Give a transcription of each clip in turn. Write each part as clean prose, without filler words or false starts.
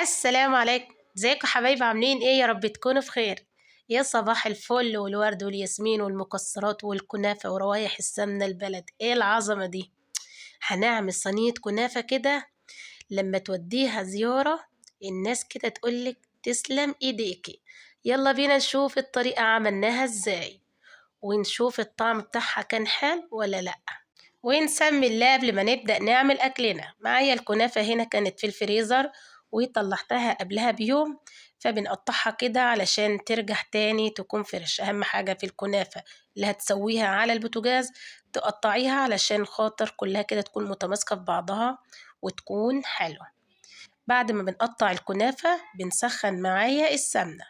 السلام عليكم، ازيكم حبايبي؟ عاملين ايه؟ يا رب تكونوا بخير. يا صباح الفل والورد والياسمين والمكسرات والكنافة وروايح السمنة البلد، ايه العظمة دي؟ هنعمل صينية كنافة كده لما توديها زيارة الناس كده تقولك تسلم ايديكي. يلا بينا نشوف الطريقة عملناها ازاي، ونشوف الطعم بتاعها كان حلو ولا لأ، ونسمي الله قبل ما نبدأ نعمل أكلنا. معايا الكنافة هنا كانت في الفريزر وطلعتها قبلها بيوم، فبنقطعها كده علشان ترجع تاني تكون فريش. أهم حاجة في الكنافة اللي هتسويها على البوتاجاز تقطعيها علشان خاطر كلها كده تكون متماسكة في بعضها وتكون حلوة. بعد ما بنقطع الكنافة بنسخن معايا السمنة،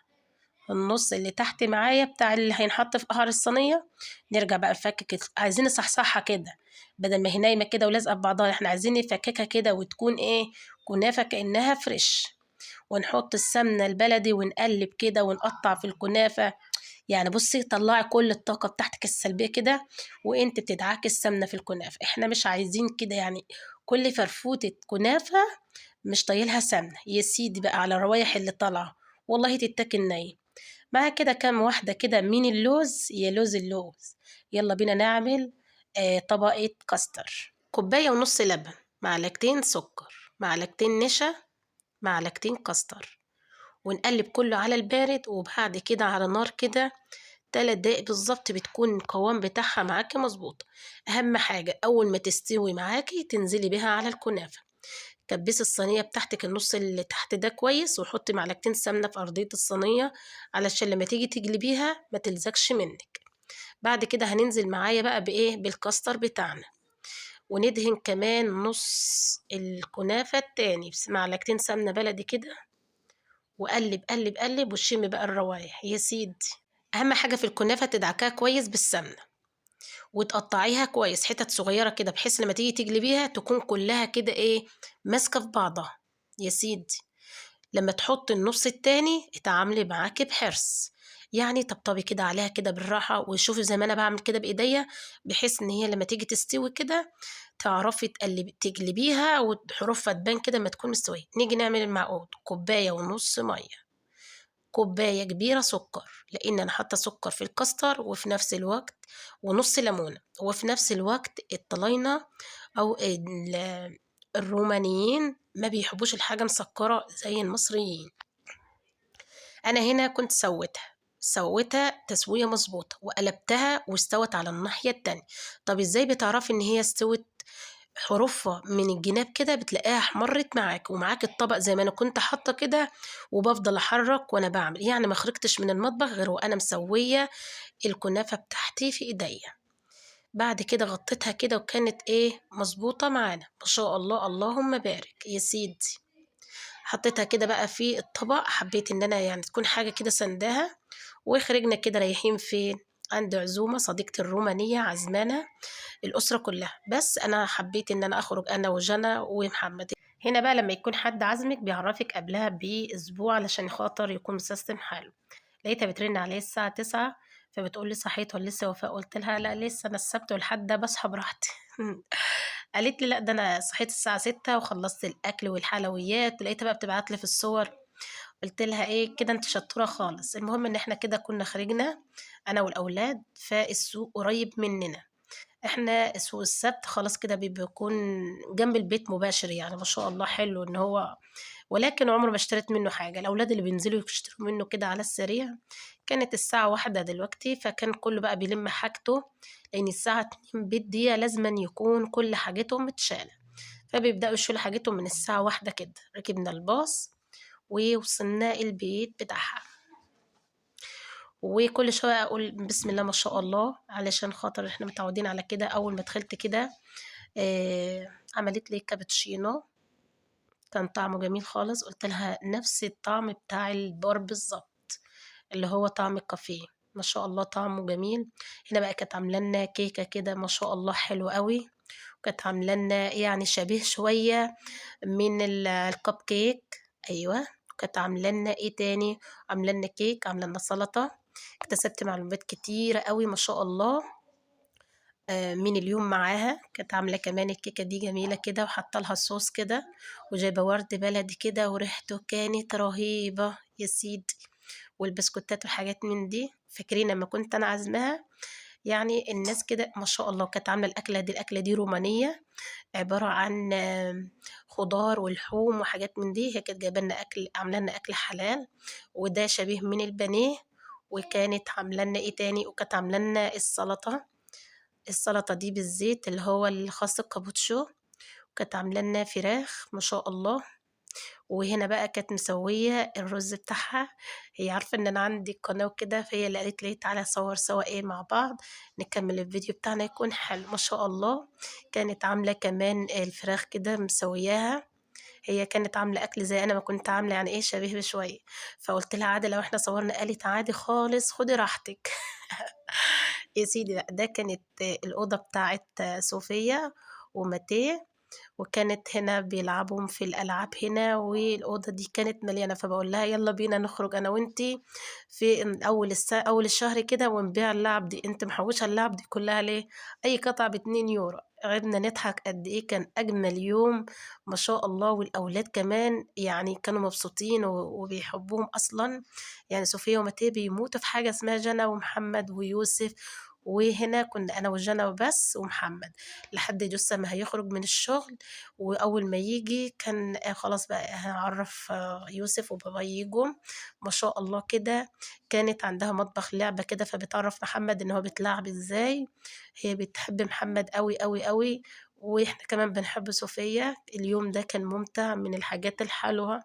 النص اللي تحت معايا بتاع اللي هينحط في قعر الصينية. نرجع بقى نفكك، عايزين نصحصحها كده بدل ما هي نايمة كده ولازقة في بعضها، احنا عايزين نفككها كده وتكون ايه، كنافة كأنها فريش. ونحط السمنة البلدي ونقلب كده ونقطع في الكنافة. يعني بصي طلعي كل الطاقة بتاعتك السلبية كده وانت بتدعكي السمنة في الكنافة. احنا مش عايزين كده يعني كل فرفوتة كنافة مش طايلها سمنة يا سيدي بقى على الروايح اللي طالعة، والله تتاكل ني. مع كده كام واحدة كده من اللوز، يا لوز اللوز. يلا بينا نعمل طبقة كاستر. كوباية ونص لبن، معلقتين سكر، معلقتين نشا، معلقتين كاستر. ونقلب كله على البارد، وبعد كده على نار كده 3 دقايق بالظبط بتكون القوام بتاعها معاكي مظبوط. أهم حاجة أول ما تستوي معاكي تنزلي بيها على الكنافة. كبسي الصينية بتاعتك النص اللي تحت ده كويس، وحطي معلقتين سمنة في أرضية الصينية علشان لما تيجي تجلبيها ما تلزقش منك. بعد كده هننزل معايا بقى بإيه، بالكاستر بتاعنا. وندهن كمان نص الكنافة التاني بس معلقتين سمنة بلدي كده. وقلب قلب قلب وشمي بقى الروايح يا سيدي. أهم حاجة في الكنافة تدعكها كويس بالسمنة، وتقطعيها كويس حتت صغيرة كده بحيث لما تيجي تجلبيها تكون كلها كده ايه، ماسكة في بعضها يا سيدي. لما تحط النص التاني اتعاملي معاكي بحرص، يعني طبطبي كده عليها كده بالراحة، وشوفي زي ما انا بعمل كده بايديا، بحيث ان هي لما تيجي تستوي كده تعرفي تجلبيها وحروفها تبان كده ما تكون مستوية. نيجي نعمل المعقود، كوباية ونص مية، كوباية كبيرة سكر لأن أنا حاطة سكر في الكاستر، وفي نفس الوقت ونص ليمونة، وفي نفس الوقت الطلاينة أو الرومانيين ما بيحبوش الحاجة مسكرة زي المصريين. أنا هنا كنت سويتها تسوية مظبوطة وقلبتها واستوت على الناحية التانية. طب ازاي بتعرفي ان هي استوت؟ حروفها من الجناب كده بتلاقيها احمرت معاك، ومعاك الطبق زي ما انا كنت حاطه كده. وبفضل احرك وانا بعمل، يعني ما خرجتش من المطبخ غير وانا مسويه الكنافه بتاعتي في ايديا. بعد كده غطيتها كده وكانت ايه مظبوطه معانا ما شاء الله، اللهم بارك يا سيدي. حطيتها كده بقى في الطبق، حبيت ان انا يعني تكون حاجه كده سنداها. وخرجنا كده رايحين فين؟ عند عزومه صديقتي الرومانيه عزمانه الأسرة كلها، بس أنا حبيت إن أنا أخرج أنا وجنى ومحمد. هنا بقى لما يكون حد عازمك بيعرفك قبلها بأسبوع علشان خاطر يكون مسيستم حاله. لقيتها بترن عليه الساعة 9، فبتقول لي صحيت ولا لسه وفاء؟ قلت لها لا لسه، أنا السبت والحد ده بصحى براحتي. قالت لي لا ده أنا صحيت الساعة 6 وخلصت الأكل والحلويات. لقيتها بقى بتبعت لي في الصور. قلت لها ايه كده انت شطورة خالص. المهم ان احنا كده كنا خرجنا انا والاولاد، فالسوق قريب مننا. احنا سوق السبت خلاص كده بيكون جنب البيت مباشر، يعني ما شاء الله حلو ان هو. ولكن عمره ما اشتريت منه حاجة، الاولاد اللي بينزلوا يشتروا منه كده على السريع. كانت الساعة 1 دلوقتي، فكان كله بقى بيلم حاجته، لان الساعة 2 بالدقيقة لازم يكون كل حاجتهم متشالة. فبيبدأوا يشيلوا حاجتهم من الساعة 1 كده. ركبنا الباص ووصلنا البيت بتاعها، وكل شوية أقول بسم الله ما شاء الله علشان خاطر إحنا متعودين على كده. أول ما دخلت كده عملت لي كابتشينو، كان طعمه جميل خالص. قلت لها نفس الطعم بتاع البار بالظبط، اللي هو طعم الكافيه. ما شاء الله طعمه جميل. هنا بقى كانت عامله لنا كيكه كده ما شاء الله حلو قوي، وكانت عامله لنا يعني شبيه شويه من الكب كيك. ايوه. كانت عامله لنا ايه تاني؟ عامله لنا كيك، عامله لنا سلطه. اكتسبت معلومات كتيره قوي ما شاء الله. من اليوم معاها، كانت عاملة كمان الكيكة دي جميلة كده وحاطة لها الصوص كده، وجايبة ورد بلدي كده وريحته كانت رهيبة يا سيدي، والبسكوتات وحاجات من دي. فاكرين لما كنت أنا عازماها؟ يعني الناس كده ما شاء الله كانت عاملة الأكلة دي رومانية، عبارة عن خضار ولحوم وحاجات من دي. هي كانت جايبة لنا أكل، عاملة لنا أكل حلال، وده شبيه من البانيه. وكانت عاملة لنا إيه تاني، وكانت عاملة لنا السلطة دي بالزيت اللي هو الخاص الكابوتشو، وكانت عاملة لنا فراخ ما شاء الله. وهنا بقى كانت مسوية الرز بتاعها. هي عارفة ان انا عندي قناة وكده، فهي اللي قالت لي تعالى صور سوا ايه مع بعض، نكمل الفيديو بتاعنا يكون حلو ما شاء الله. كانت عاملة كمان الفراخ كده مسوياها. هي كانت عاملة أكل زي أنا ما كنت عاملة، يعني إيه شبيه بشوية. فقلت لها عادي لو إحنا صورنا، قالت عادي خالص خدي راحتك. يا سيدي بقى، ده كانت الأوضة بتاعت صوفيا وماتيه، وكانت هنا بيلعبوا في الألعاب هنا، والأوضة دي كانت مليانة. فبقول لها يلا بينا نخرج أنا وإنتي في أول الشهر كده ونبيع اللعب دي، أنت محوشة اللعب دي كلها ليه؟ أي قطعة ب2 يورو. قعدنا نضحك قد إيه، كان أجمل يوم ما شاء الله. والأولاد كمان يعني كانوا مبسوطين وبيحبوهم أصلا. يعني صوفيا وماتيه بيموتوا في حاجة اسمها جنى ومحمد ويوسف. وهنا كنا أنا وجنى وبس ومحمد، لحد جثة ما هيخرج من الشغل. وأول ما يجي كان خلاص بقى هنعرف يوسف وبابا يجوا ما شاء الله كده. كانت عندها مطبخ لعبة كده، فبتعرف محمد إن هو بتلعب إزاي. هي بتحب محمد قوي قوي قوي، واحنا كمان بنحب صوفيا. اليوم ده كان ممتع، من الحاجات الحلوة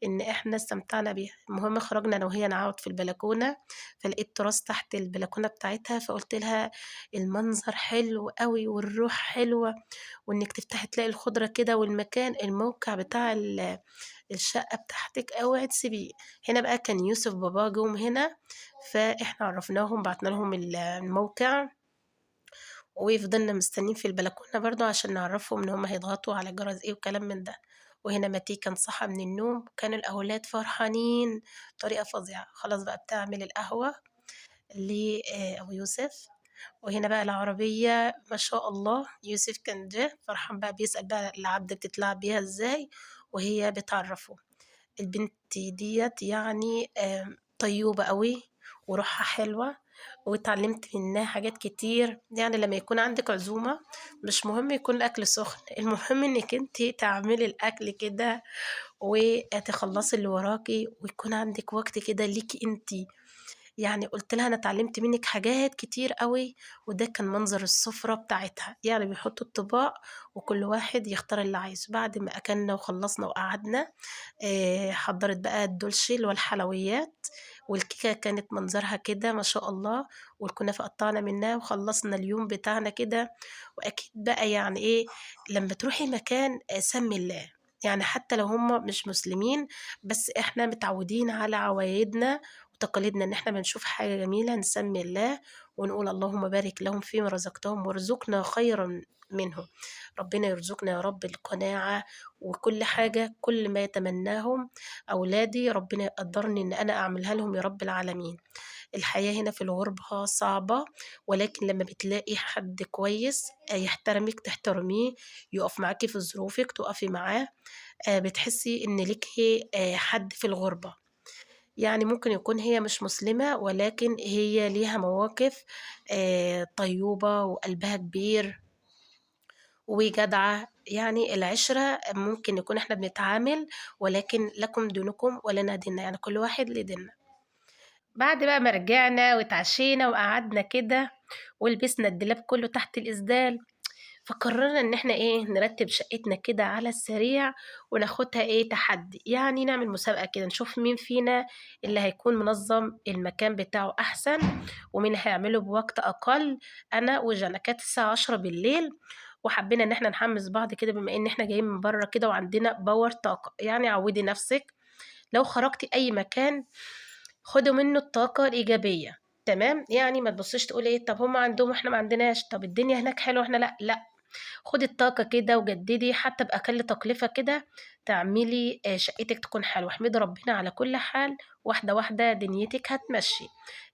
إن إحنا استمتعنا بيها. المهم خرجنا أنا وهي نقعد في البلكونة، فلقيت تراس تحت البلكونة بتاعتها، فقلت لها المنظر حلو قوي والروح حلوة، وإنك تفتحي تلاقي الخضرة كده، والمكان الموقع بتاع الشقة بتاعتك اوعي تسيبيه. هنا بقى كان يوسف بابا جم هنا، فإحنا عرفناهم، بعتنا لهم الموقع، وفضلنا مستنيين في البلكونة برضو عشان نعرفهم إن هم هيضغطوا على جرس إيه وكلام من ده. وهنا ماتي كان صحى من النوم، كان الأولاد فرحانين بطريقة فظيعة. خلاص بقى بتعمل القهوة لأبو يوسف. وهنا بقى العربية ما شاء الله، يوسف كان جه فرحان بقى بيسأل بقى العبدة بتتلعب بيها ازاي، وهي بتعرفه. البنت ديت يعني طيوبة قوي وروحها حلوة، واتعلمت منها حاجات كتير. يعني لما يكون عندك عزومة مش مهم يكون الأكل سخن، المهم انك انت تعملي الأكل كده وتخلصي اللي وراكي، ويكون عندك وقت كده ليكي انت. يعني قلت لها انا اتعلمت منك حاجات كتير قوي. وده كان منظر السفرة بتاعتها، يعني بيحطوا الطباق وكل واحد يختار اللي عايزه. بعد ما اكلنا وخلصنا وقعدنا، حضرت بقى الدولشي اللي هو الحلويات، والكيكة كانت منظرها كده ما شاء الله، والكنافة قطعنا منها وخلصنا اليوم بتاعنا كده. وأكيد بقى يعني إيه، لما تروحي مكان سمي الله، يعني حتى لو هم مش مسلمين، بس احنا متعودين على عوايدنا وتقاليدنا ان احنا بنشوف حاجة جميلة نسمي الله ونقول اللهم بارك لهم فيما رزقتهم وارزقنا خيرا منه. ربنا يرزقنا يا رب القناعة، وكل حاجة كل ما يتمناهم أولادي ربنا يقدرني إن أنا أعملها لهم يا رب العالمين. الحياة هنا في الغربة صعبة، ولكن لما بتلاقي حد كويس يحترمك تحترميه، يقف معاكي في ظروفك تقفي معاه، بتحسي إن ليكي حد في الغربة. يعني ممكن يكون هي مش مسلمة، ولكن هي ليها مواقف طيوبة وقلبها كبير وجدعة. يعني العشرة ممكن يكون احنا بنتعامل، ولكن لكم دينكم ولنا ديننا، يعني كل واحد ليه ديننا. بعد بقى ما رجعنا واتعشينا وقعدنا كده ولبسنا الدولاب كله تحت الإسدال، فقررنا ان احنا ايه نرتب شقتنا كده على السريع، وناخدها ايه تحدي، يعني نعمل مسابقة كده نشوف مين فينا اللي هيكون منظم المكان بتاعه احسن، ومين هيعمله بوقت اقل. انا وجانا كانت الساعة 10 بالليل، وحبينا ان احنا نحمس بعض كده بما ان احنا جايين من بره كده وعندنا باور طاقة. يعني عودي نفسك لو خرجتي اي مكان خدوا منه الطاقة الإيجابية، تمام؟ يعني ما تبصيش تقولي ايه طب هم عندهم واحنا ما عندناش، طب الدنيا هناك حلوه احنا لا لا. خدي الطاقة كده وجددي حتى بأقل تكلفة كده، تعملي شقتِك تكون حلوة، احمدي ربنا على كل حال، واحدة واحدة دنيتِك هتمشي.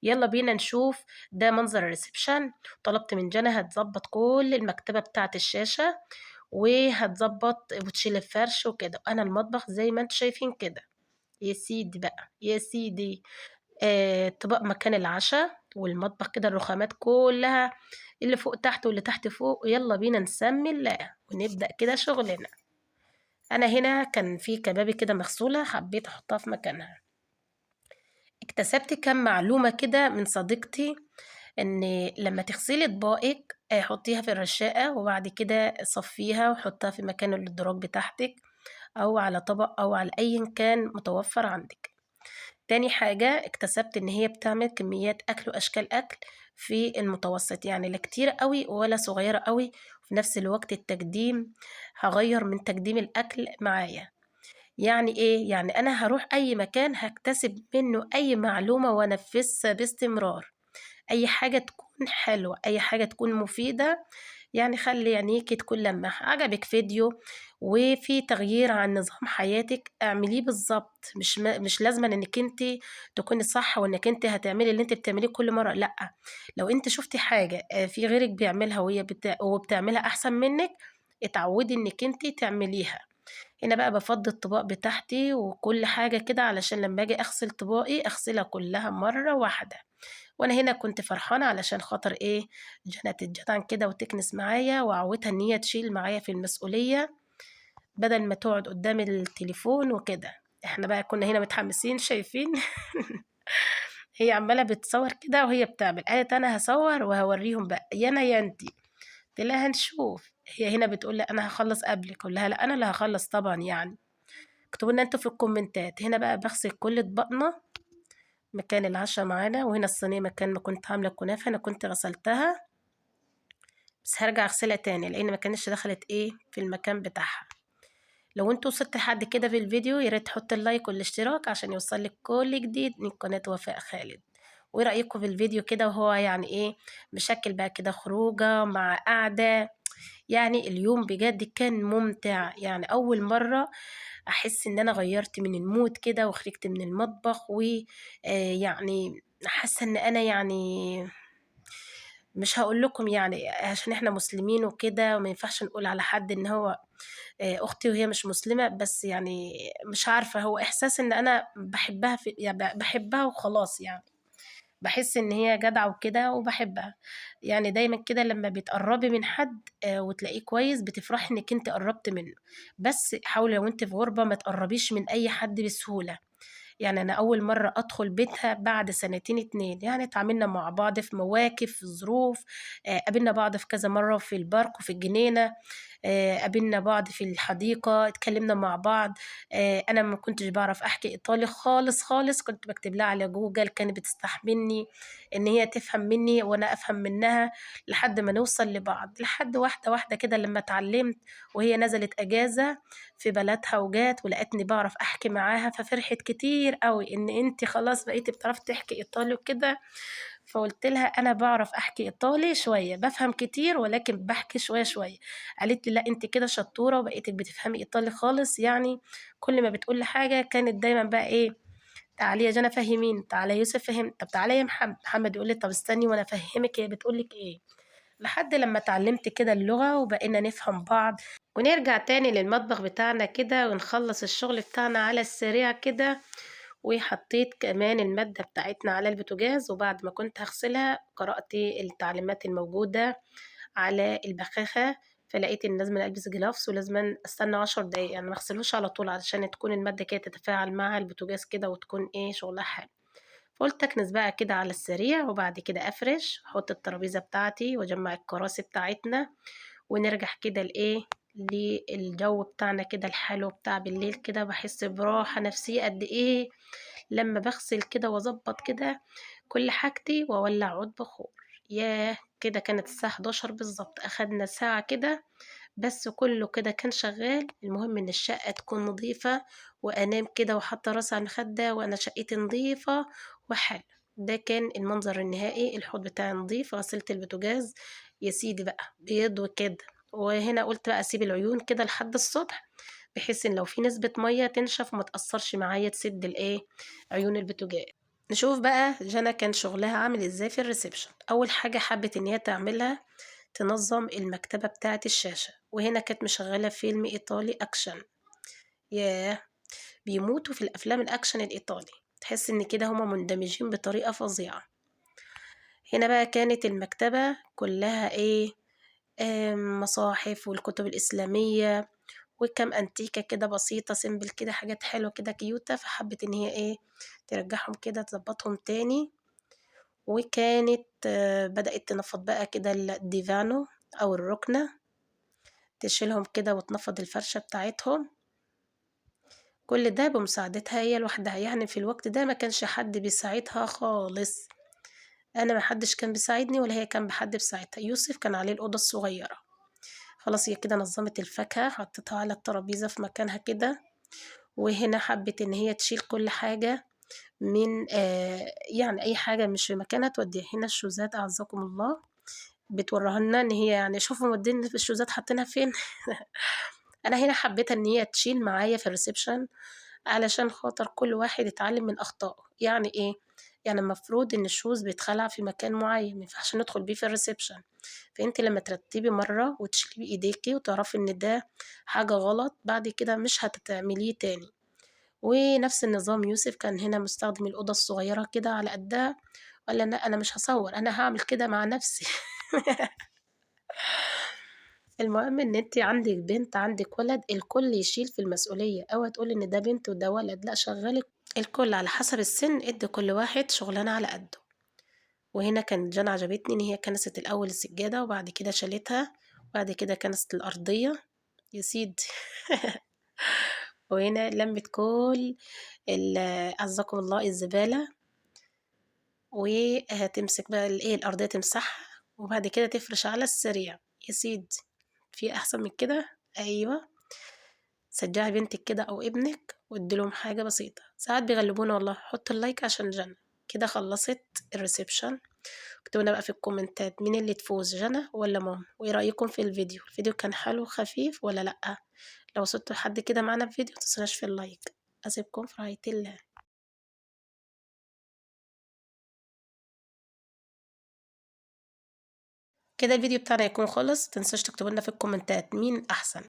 يالّا بينا نشوف ده منظر الreception. طلبت من جنى هتضبّط كل المكتبة بتاعة الشاشة، وهتضبّط وتشيل الفرش وكده، أنا المطبخ زي ما أنتم شايفين كده. يا سيدي بقى، يا سيدي، طباق مكان العشا، والمطبخ كده الرخامات كلّها اللي فوق تحت واللي تحت فوق، يالّا بينا نسمّي الله ونبدأ كده شغلنا. أنا هنا كان في كبابي كده مغسولة حبيت أحطها في مكانها. اكتسبت كام معلومة كده من صديقتي، إن لمّا تغسلي أطباقِك حطيها في الرشاقة وبعد كده صفّيها وحطّها في مكان الإدراج بتاعتِك، أو على طبق أو على أيًا كان متوفّر عندِك. تاني حاجة اكتسبت إن هي بتعمل كميات أكل وأشكال أكل في المتوسط، يعني لا كتيرة أوي ولا صغيرة أوي، وفي نفس الوقت التقديم هاغيّر من تقديم الأكل معايا. يعني إيه؟ يعني أنا هاروح أي مكان هاكتسب منّه أي معلومة وأنفّذها باستمرار. أي حاجة تكون حلوة، أي حاجة تكون مفيدة، يعني خلّي عينيكِ تكون لمّاح. عجبِك فيديو وفي تغيير عن نظام حياتِك، اعمليه بالضبط، مش لازمًا إنِّك أنتِ تكوني صح وإنِّك أنتِ هتعملي اللي أنتِ بتعمليه كل مرّة، لأ. لو أنتِ شُفتِ حاجة في غيرِك بيعملها وهي وبتعملها أحسن منِّك، اتعوّدي إنِّك أنتِ تعمليها. هنا بقى بافضّي الطباق بتاعتي وكل حاجة كده علشان لمّا آجي أغسل طباقي، أغسلها كلّها مرّة واحدة. وأنا هنا كنت فرحانة علشان خاطر إيه، جنى تتجدعن كده وتكنس معايا وأعودها إن هي تشيل معايا في المسؤولية، بدل ما تقعد قدّام التليفون وكده. إحنا بقى كنا هنا متحمسين شايفين هي عمّالة بتصوّر كده وهي بتعمل، قالت أنا هاصوّر وهاورّيهم بقى، يا أنا يا أنتِ. قُلت لها هنشوف، هي هنا بتقول لي أنا هاخلّص قبلِك، أقول لها لأ أنا اللي هاخلّص طبعًا يعني. اكتبوا لنا أنتم في الكومنتات. هنا بقى باغسل كل أطباقنا مكان العشا معانا، وهنا الصينية مكان ما كنت عاملة الكنافة أنا كنت غسلتها، بس هارجع أغسلها تاني لإن ما كانتش دخلت إيه، في المكان بتاعها. لو أنتِ وصلتِ لحد كده في الفيديو يا ريت تحطّي اللايك والاشتراك عشان يوصّلِك كل جديد من قناة وفاء خالد. وإيه رأيكم في الفيديو كده وهو يعني إيه، مشكِّل بقى كده خروجة مع قعدة، يعني اليوم بجد كان ممتع، يعني أول مرّة أحس إن أنا غيّرت من الmood كده وخرجت من المطبخ يعني حاسة إن أنا يعني مش هاقول لكم يعني عشان إحنا مسلمين وكده وما ينفعش نقول على حد إن هو أختي وهي مش مسلمة، بس يعني مش عارفة هو إحساس إن أنا باحبها باحبها وخلاص يعني. باحس إن هي جدعة وكده وباحبها. يعني دايمًا كده لمّا بتقرّبي من حد وتلاقيه كويس بتفرحي إنِّك أنتِ قرّبتِ منّه، بس حاولي لو أنتِ في غُربة ما تقرّبيش من أي حد بسهولة. يعني أنا أول مرّة أدخل بيتها بعد سنتين 2، يعني اتعاملنا مع بعض في مواقف، في ظروف، قابلنا بعض في كذا مرّة في البارك وفي الجنينة، قابلنا بعض في الحديقة، اتكلّمنا مع بعض. أنا ما كنتش باعرف أحكي إيطالي خالص، خالص، كنت باكتب لها على جوجل، كانت بتستحملني إن هي تفهم منّي وأنا أفهم منّها لحد ما نوصل لبعض، لحد واحدة، واحدة كده لمّا اتعلّمت وهي نزلت أجازة في بلدها وجات ولقتني باعرف أحكي معاها، ففرحت كتير أوي إن أنتِ خلاص بقيتِ بتعرفي تحكي إيطالي وكده. فقُلت لها أنا باعرف أحكي إيطالي شوية، بافهم كتير ولكن باحكي شوية، شوية. قالت لي: "لأ أنتِ كده شطورة وبقيتِ بتفهمي إيطالي خالص." يعني كل ما بتقول لي حاجة كانت دايمًا بقى إيه، تعالي يا جنى فهّميني، تعالى يا يوسف طب تعالى يا محمد، محمد يقول لي: "طب استني وأنا أفهّمِك هي بتقول لِك إيه." لحد لمّا اتعلمت كده اللغة وبقينا نفهم بعض، ونرجع تاني للمطبخ بتاعنا كده ونخلّص الشغل بتاعنا على السريع كده. وحطيت كمان المادة بتاعتنا على البوتاجاز، وبعد ما كنت هاغسلها قرأت التعليمات الموجودة على البخاخة، فلقيت إن لازمًا ألبس gloves ولازمًا أستنى 10 دقايق، يعني ما اغسلوش على طول علشان تكون المادة كده تتفاعل مع البوتاجاز كده وتكون إيه شغلها حلو. فقُلت أكنس بقى كده على السريع وبعد كده أفرش، أحط الترابيزة بتاعتي وأجمّع الكراسي بتاعتنا ونرجع كده لإيه، للجو بتاعنا كده الحلو بتاع بالليل كده، باحس براحة نفسية قد إيه لمّا باغسل كده وأضبّط كده كل حاجتي وأولّع عود بخور. ياه! كده كانت الساعة 11:00 بالضبط، أخدنا ساعة كده بس كُلّه كده كان شغّال، المهم إن الشقة تكون نضيفة وأنام كده وحاطة راسي على المخدة وأنا شقتي نضيفة وحلوة. ده كان المنظر النهائي، الحوض بتاعي نضيف، غسلت البوتاجاز، يا سيدي بقى بيض وكده، وهنا قُلت بقى أسيب العيون كده لحد الصبح، بحيث إن لو في نسبة مَيّة تنشف وما تأثّرش معايا تسد عيون البوتاجاز. نشوف بقى جانا كان شغلها عامل إزاي في الreception. أول حاجة حبِّت إن هي تعملها تنظّم المكتبة بتاعة الشاشة، وهنا كانت مشغّلة فيلم إيطالي أكشن. ياه! بيموتوا في الأفلام الأكشن الإيطالي، تحس إن كده هُم مندمجين بطريقة فظيعة. هنا بقى كانت المكتبة كلّها مصاحف والكتب الإسلامية وكام أنتيكة كده بسيطة simple كده، حاجات حلوة كده كيوتة، فحبِّت إن هي ترجّعهم كده تضبّطهم تاني. وكانت بدأت تنفّض بقى كده الديفانو أو الرُكنة، تشيلهم كده وتنفّض الفرشة بتاعتهم. كل ده بمساعدتها هي لوحدها، يعني في الوقت ده ما كانش حد بيساعدها خالص، أنا ما حدش كان بيساعدني ولا هي كان حد بيساعدها. يوسف كان عليه الأوضة الصغيرة، خلاص هي كده نظّمت الفاكهة، حطّتها على الترابيزة في مكانها كده. وهنا حبِّت إن هي تشيل كل حاجة من يعني أي حاجة مش في مكانها تودّيها. هنا الشوزات أعزكم الله، بتورّيها لنا إن هي يعني شوفوا مودّين الشوزات حاطّينها فين. أنا هنا حبّيتها إن هي تشيل معايا في الreception علشان خاطر كل واحد يتعلّم من أخطائه. يعني إيه؟ يعني المفروض إن الشوز بيتخلع في مكان معيّن، ما ينفعش ندخل بيه في الreception، فأنتِ لمّا ترتّبي مرّة وتشيليه بإيديكِ وتعرفي إن ده حاجة غلط، بعد كده مش هتعمليه تاني. ونفس النظام يوسف كان هنا مستخدم الأوضة الصغيّرة كده على قدّها، قال لأ أنا مش هاصوّر، أنا هاعمل كده مع نفسي. المهم إن أنتِ عندِك بنت، عندِك ولد، الكل يشيل في المسؤولية، اوعي تقولي إن ده بنت وده ولد، لأ شغّلي الكل على حسب السِن، ادّي كل واحد شغلانة على قدّه. وهنا كانت جانا عجبتني إن هي كنست الأول السجادة وبعد كده شالتها، وبعد كده كنست الأرضية، يا سيدي. وهنا لمِّت كل أعزكم الله الزبالة، وهتمسك بقى الأرضية تمسحها، وبعد كده تفرش على السرير، يا سيدي في أحسن من كده؟ أيوه. شجّعي بنتِك كده أو ابنِك وادّي لهم حاجة بسيطة، ساعات بيغلّبونا والله. حطّوا اللايك عشان جنى. كده خلّصت الreception. اكتبوا لنا بقى في الكومنتات مين اللي تفوز جنى والّا ماما، وإيه رأيكم في الفيديو، الفيديو كان حلو وخفيف والّا لأ؟ لو وصلتوا لحد كده معانا في فيديو ما تنسوناش في اللايك. أسيبكم في رعاية الله. كده الفيديو بتاعنا يكون خلص، ما تنسوش تكتبوا لنا في الكومنتات مين أحسن.